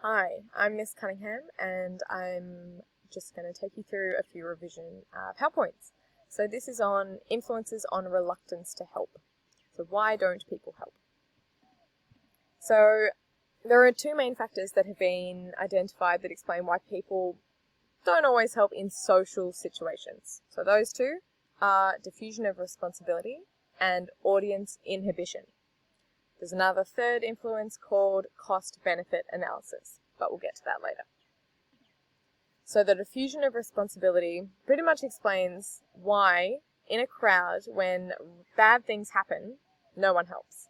Hi, I'm Miss Cunningham and I'm just going to take you through a few revision PowerPoints. So this is on influences on reluctance to help. So why don't people help? So there are two main factors that have been identified that explain why people don't always help in social situations. So those two are diffusion of responsibility and audience inhibition. There's another third influence called cost-benefit analysis, but we'll get to that later. So the diffusion of responsibility pretty much explains why, in a crowd, when bad things happen, no one helps.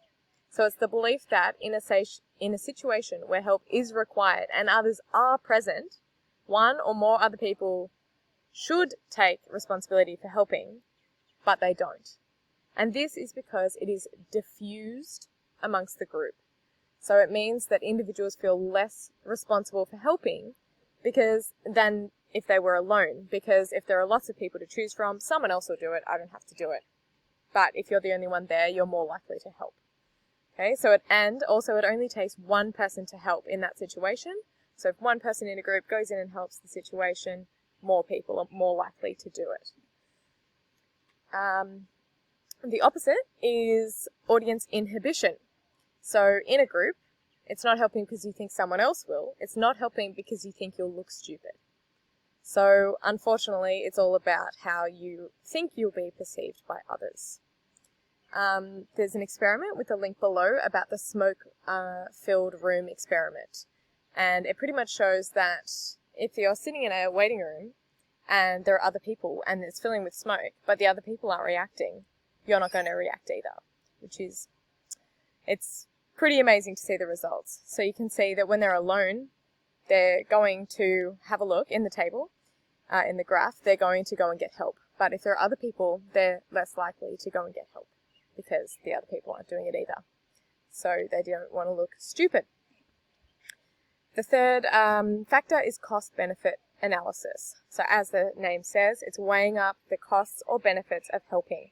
So it's the belief that in a situation where help is required and others are present, one or more other people should take responsibility for helping, but they don't. And this is because it is diffused amongst the group. So it means that individuals feel less responsible for helping than if they were alone. Because if there are lots of people to choose from, someone else will do it, I don't have to do it. But if you're the only one there, you're more likely to help. Okay, and also it only takes one person to help in that situation. So if one person in a group goes in and helps the situation, more people are more likely to do it. The opposite is audience inhibition. So in a group, it's not helping because you think someone else will. It's not helping because you think you'll look stupid. So unfortunately, it's all about how you think you'll be perceived by others. There's an experiment with a link below about the smoke-filled room experiment. And it pretty much shows that if you're sitting in a waiting room and there are other people and it's filling with smoke, but the other people aren't reacting, you're not going to react either, it's pretty amazing to see the results. So you can see that when they're alone, they're going to have a look in the table, in the graph, they're going to go and get help. But if there are other people, they're less likely to go and get help because the other people aren't doing it either. So they don't want to look stupid. The third factor is cost-benefit analysis. So as the name says, it's weighing up the costs or benefits of helping.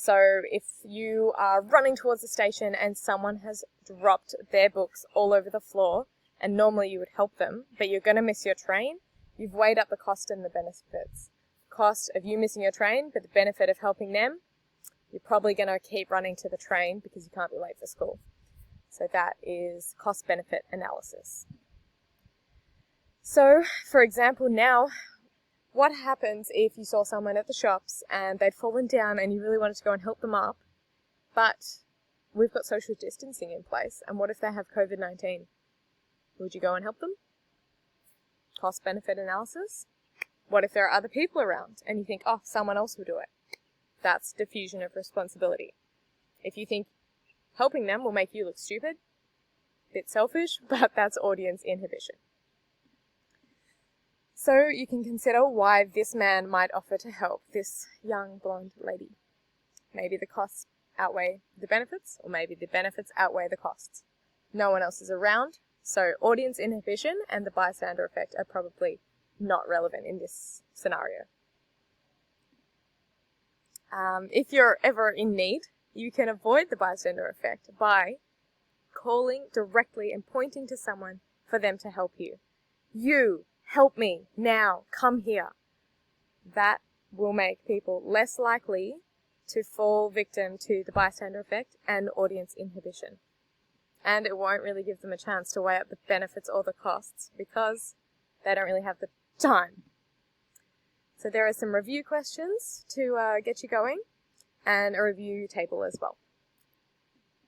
So if you are running towards the station and someone has dropped their books all over the floor, and normally you would help them, but you're going to miss your train, you've weighed up the cost and the benefits. Cost of you missing your train, but the benefit of helping them, you're probably going to keep running to the train because you can't be late for school. So that is cost-benefit analysis. So, for example, now, what happens if you saw someone at the shops and they'd fallen down and you really wanted to go and help them up, but we've got social distancing in place, and what if they have COVID-19? Would you go and help them? Cost-benefit analysis. What if there are other people around and you think, oh, someone else will do it? That's diffusion of responsibility. If you think helping them will make you look stupid, bit selfish, but that's audience inhibition. So you can consider why this man might offer to help this young blonde lady. Maybe the costs outweigh the benefits, or maybe the benefits outweigh the costs. No one else is around, so audience inhibition and the bystander effect are probably not relevant in this scenario. If you're ever in need, you can avoid the bystander effect by calling directly and pointing to someone for them to help you. You, help me, now, come here. That will make people less likely to fall victim to the bystander effect and audience inhibition. And it won't really give them a chance to weigh up the benefits or the costs because they don't really have the time. So there are some review questions to get you going and a review table as well.